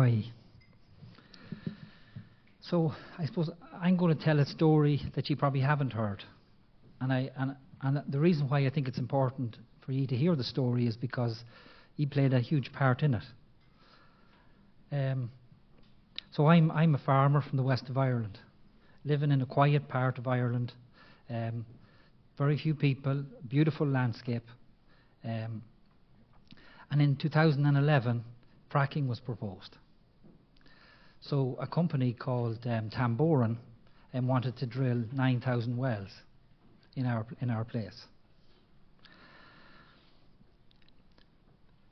why. So I suppose I'm going to tell a story that you probably haven't heard. And the reason why I think it's important for you to hear the story is because he played a huge part in it. So I'm a farmer from the west of Ireland, living in a quiet part of Ireland. Very few people, beautiful landscape. And in 2011, fracking was proposed. So a company called Tamboran wanted to drill 9,000 wells in our place.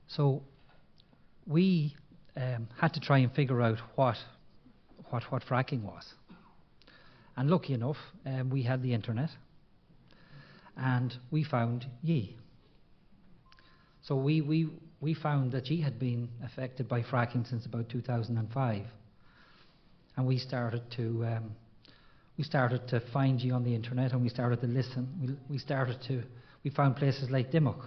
So we had to try and figure out what fracking was. And lucky enough, we had the internet, and we found ye. So we found that ye had been affected by fracking since about 2005, and we started to find ye on the internet, and we started to listen. We found places like Dimmock,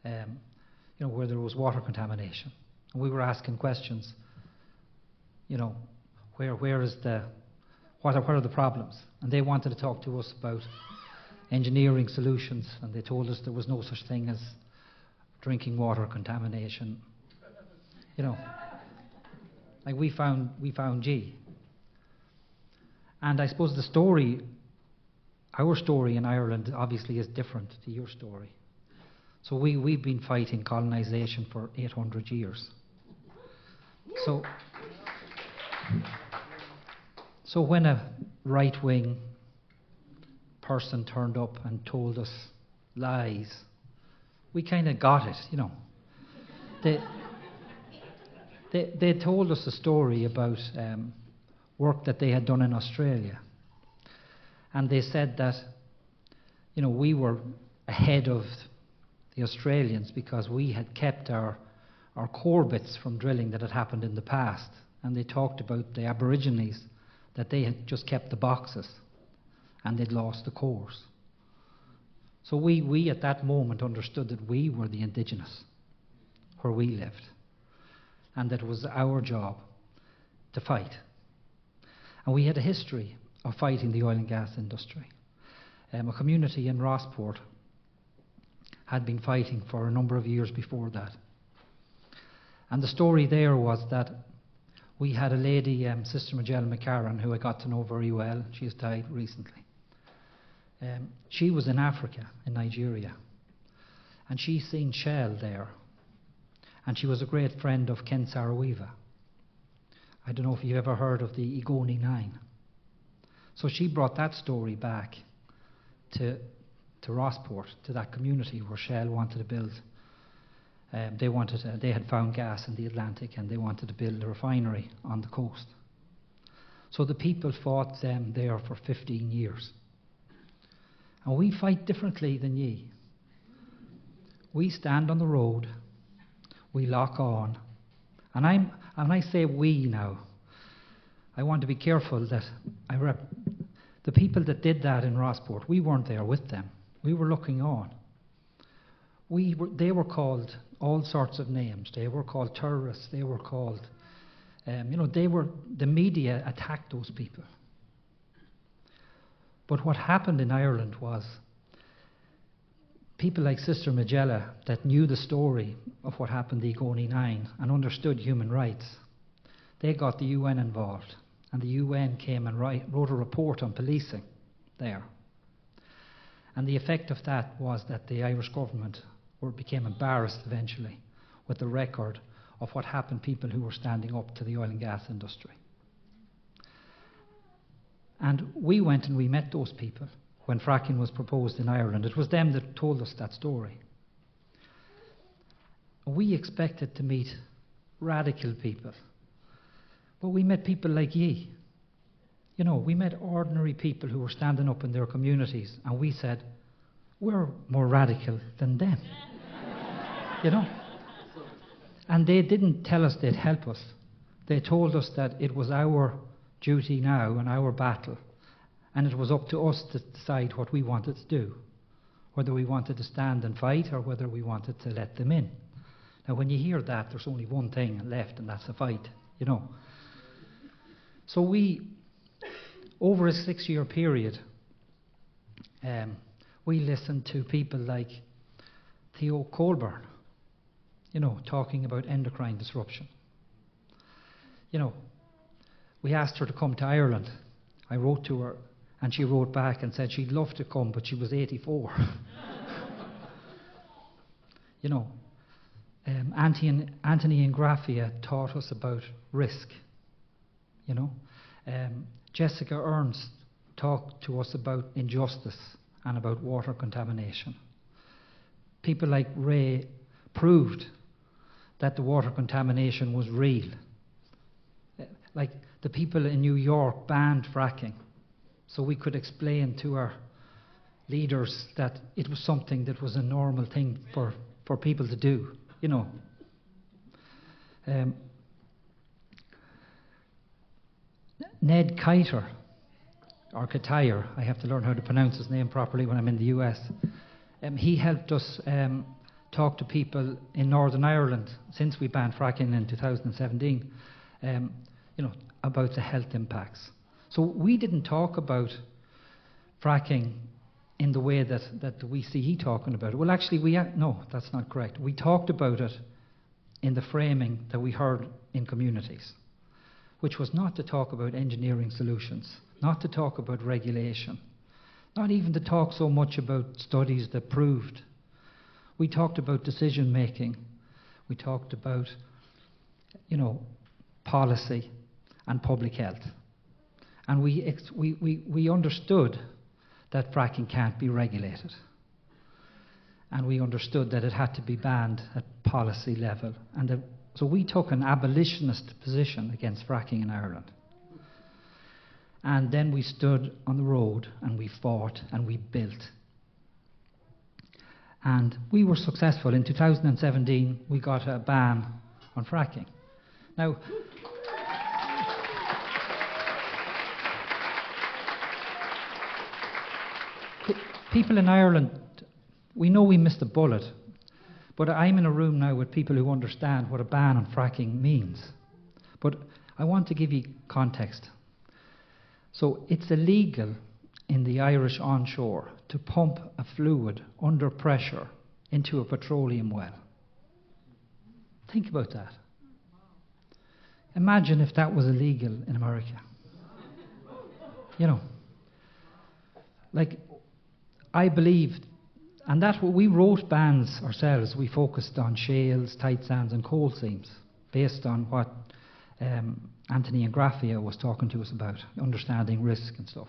where there was water contamination, and we were asking questions. Where is what are the problems? And they wanted to talk to us about engineering solutions, and they told us there was no such thing as drinking water contamination. Like we found G. And I suppose our story in Ireland obviously is different to your story. So we've been fighting colonization for 800 years. So when a right-wing person turned up and told us lies, we kind of got it, They told us a story about work that they had done in Australia. And they said that, we were ahead of the Australians because we had kept our core bits from drilling that had happened in the past. And they talked about the Aborigines, that they had just kept the boxes and they'd lost the cores. So we at that moment understood that we were the indigenous where we lived, and that it was our job to fight. And we had a history of fighting the oil and gas industry. A community in Rossport had been fighting for a number of years before that. And the story there was that we had a lady, Sister Magella McCarran, who I got to know very well. She has died recently. She was in Africa, in Nigeria, and she seen Shell there. And she was a great friend of Ken Saro-Wiwa. I don't know if you've ever heard of the Igoni 9. So she brought that story back to Rossport, to that community where Shell wanted to build. They had found gas in the Atlantic, and they wanted to build a refinery on the coast. So the people fought them there for 15 years. And we fight differently than ye. We stand on the road, we lock on, and I say we now, I want to be careful that the people that did that in Rossport, we weren't there with them. We were looking on. They were called all sorts of names. They were called terrorists. They were called, the media attacked those people. But what happened in Ireland was people like Sister Magella that knew the story of what happened the Igoni 9 and understood human rights, they got the UN involved, and the UN came and wrote a report on policing there. And the effect of that was that the Irish government became embarrassed eventually with the record of what happened to people who were standing up to the oil and gas industry. And we went and we met those people when fracking was proposed in Ireland. It was them that told us that story. We expected to meet radical people, but we met people like ye. We met ordinary people who were standing up in their communities, and we said, we're more radical than them. And they didn't tell us they'd help us. They told us that it was our duty now and our battle, and it was up to us to decide what we wanted to do, whether we wanted to stand and fight or whether we wanted to let them in. Now, when you hear that, there's only one thing left, and that's a fight, you know. So we, over a 6-year period, we listened to people like Theo Colburn, you know, talking about endocrine disruption. You know, we asked her to come to Ireland. I wrote to her, and she wrote back and said she'd love to come, but she was 84. You know, Anthony Ingraffia taught us about risk. You know, Jessica Ernst talked to us about injustice and about water contamination. People like Ray proved that the water contamination was real. Like the people in New York banned fracking, so we could explain to our leaders that it was something that was a normal thing for people to do, you know. Ned Kiter, or Kitayer, I have to learn how to pronounce his name properly when I'm in the US. He helped us talk to people in Northern Ireland since we banned fracking in 2017, you know, about the health impacts. So we didn't talk about fracking in the way that we see he talking about it. Well, actually, no, that's not correct. We talked about it in the framing that we heard in communities, which was not to talk about engineering solutions, not to talk about regulation, not even to talk so much about studies that proved. We talked about decision making. We talked about, you know, policy and public health. And we understood that fracking can't be regulated. And we understood that it had to be banned at policy level. So we took an abolitionist position against fracking in Ireland. And then we stood on the road and we fought and we built. And we were successful. In 2017, we got a ban on fracking. Now, people in Ireland, we know we missed a bullet, but I'm in a room now with people who understand what a ban on fracking means. But I want to give you context. So it's illegal in the Irish onshore to pump a fluid under pressure into a petroleum well. Think about that. Imagine if that was illegal in America. You know, like, I believed, and that's what we wrote bans ourselves. We focused on shales, tight sands, and coal seams, based on what Anthony Ingraffia was talking to us about, understanding risk and stuff.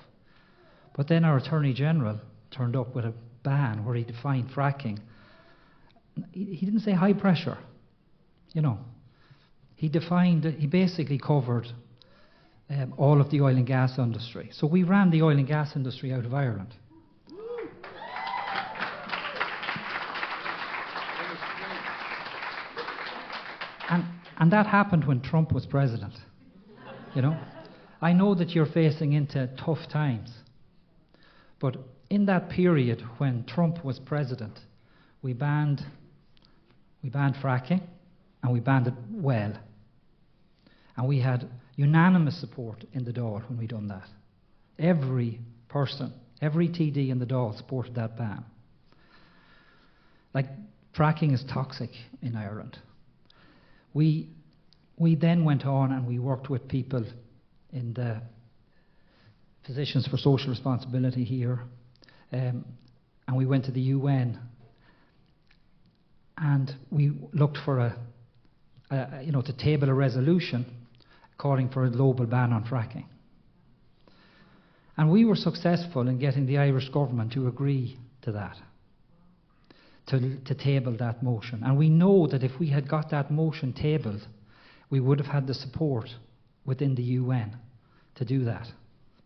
But then our Attorney General turned up with a ban where he defined fracking. He didn't say high pressure, you know. He basically covered all of the oil and gas industry. So we ran the oil and gas industry out of Ireland. And that happened when Trump was president, you know. I know that you're facing into tough times, but in that period when Trump was president, we banned fracking, and we banned it well. And we had unanimous support in the Dáil when we done that. Every person, every TD in the Dáil supported that ban. Like, fracking is toxic in Ireland. We then went on and we worked with people in the Physicians for Social Responsibility here, and we went to the UN, and we looked for to table a resolution calling for a global ban on fracking. And we were successful in getting the Irish government to agree to that, to table that motion. And we know that if we had got that motion tabled, we would have had the support within the UN to do that,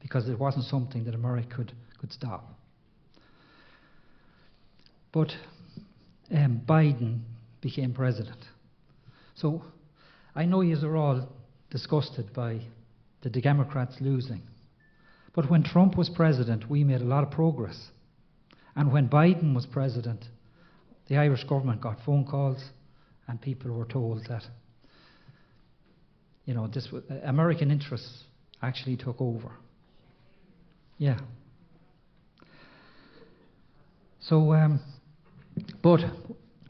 because it wasn't something that America could stop. But Biden became president. So I know you are all disgusted by the Democrats losing. But when Trump was president, we made a lot of progress. And when Biden was president, the Irish government got phone calls and people were told that, American interests actually took over. Yeah. So, but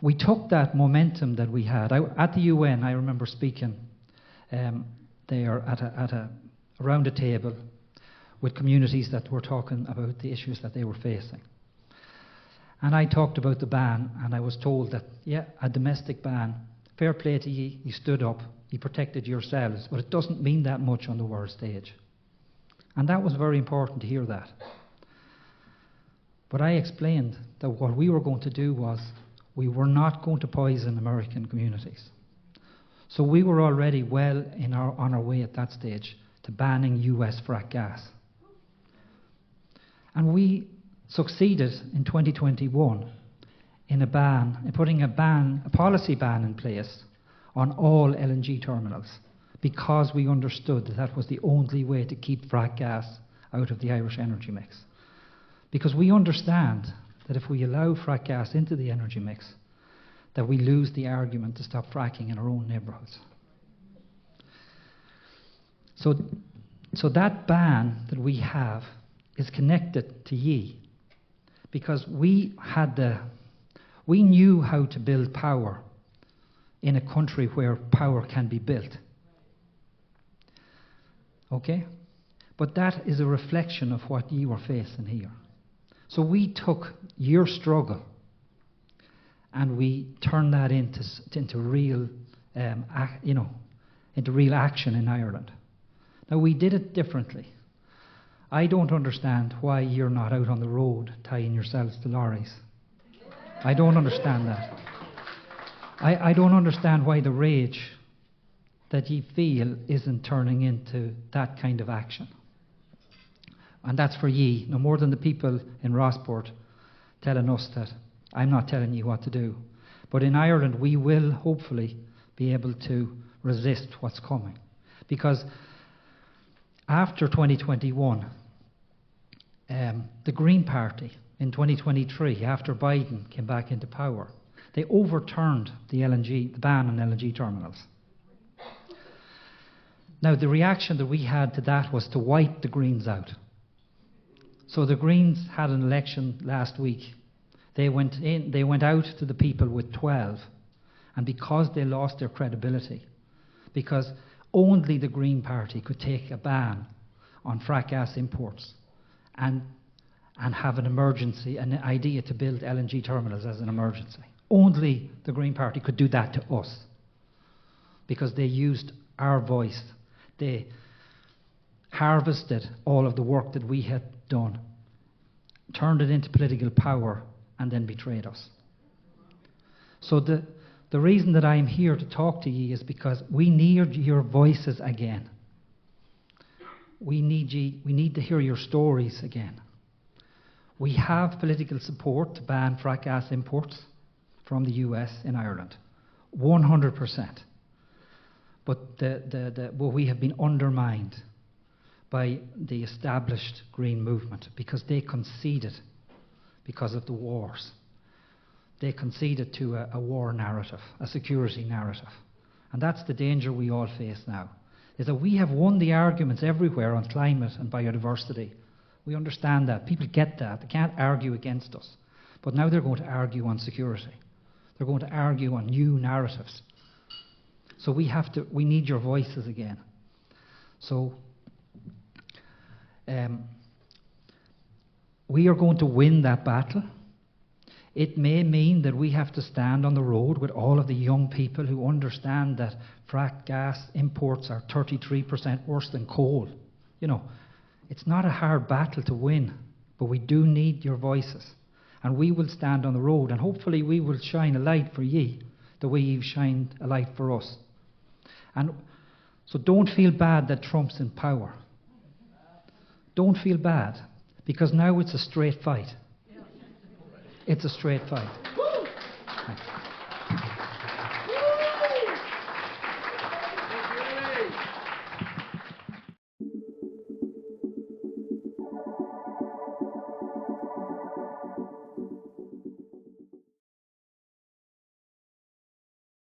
we took that momentum that we had. At the UN, I remember speaking there around a table with communities that were talking about the issues that they were facing. And I talked about the ban, and I was told that, a domestic ban, fair play to ye, you stood up, you protected yourselves, but it doesn't mean that much on the world stage. And that was very important to hear that. But I explained that what we were going to do was, we were not going to poison American communities. So we were already well on our way at that stage to banning US frack gas. And we succeeded in 2021 in putting a policy ban in place on all LNG terminals, because we understood that was the only way to keep frack gas out of the Irish energy mix. Because we understand that if we allow frack gas into the energy mix, that we lose the argument to stop fracking in our own neighbourhoods. So that ban that we have is connected to ye, because we knew how to build power in a country where power can be built. Okay? But that is a reflection of what ye were facing here. So we took your struggle and we turned that into real, into real action in Ireland. Now, we did it differently. I don't understand why you're not out on the road tying yourselves to lorries. I don't understand that. I don't understand why the rage that you feel isn't turning into that kind of action. And that's for ye, no more than the people in Rossport telling us that I'm not telling you what to do. But in Ireland, we will hopefully be able to resist what's coming. Because after 2021, the Green Party in 2023, after Biden came back into power, they overturned the ban on LNG terminals. Now, the reaction that we had to that was to wipe the Greens out. So the Greens had an election last week. They went out to the people with 12, and because they lost their credibility, because only the Green Party could take a ban on frack gas imports and have an emergency, an idea to build LNG terminals as an emergency. Only the Green Party could do that to us, because they used our voice. They harvested all of the work that we had done, turned it into political power, and then betrayed us. So the reason that I'm here to talk to you is because we need your voices again. We need to hear your stories again. We have political support to ban frack gas imports from the US in Ireland, 100%. But we have been undermined by the established Green movement, because they conceded because of the wars. They conceded to a war narrative, a security narrative. And that's the danger we all face now, is that we have won the arguments everywhere on climate and biodiversity. We understand that. People get that. They can't argue against us. But now they're going to argue on security. They're going to argue on new narratives. So we need your voices again. So we are going to win that battle. It may mean that we have to stand on the road with all of the young people who understand that frack gas imports are 33% worse than coal. It's not a hard battle to win, but we do need your voices. And we will stand on the road, and hopefully we will shine a light for ye the way you've shined a light for us. And so don't feel bad that Trump's in power. Don't feel bad, because now it's a straight fight. It's a straight fight. Thanks.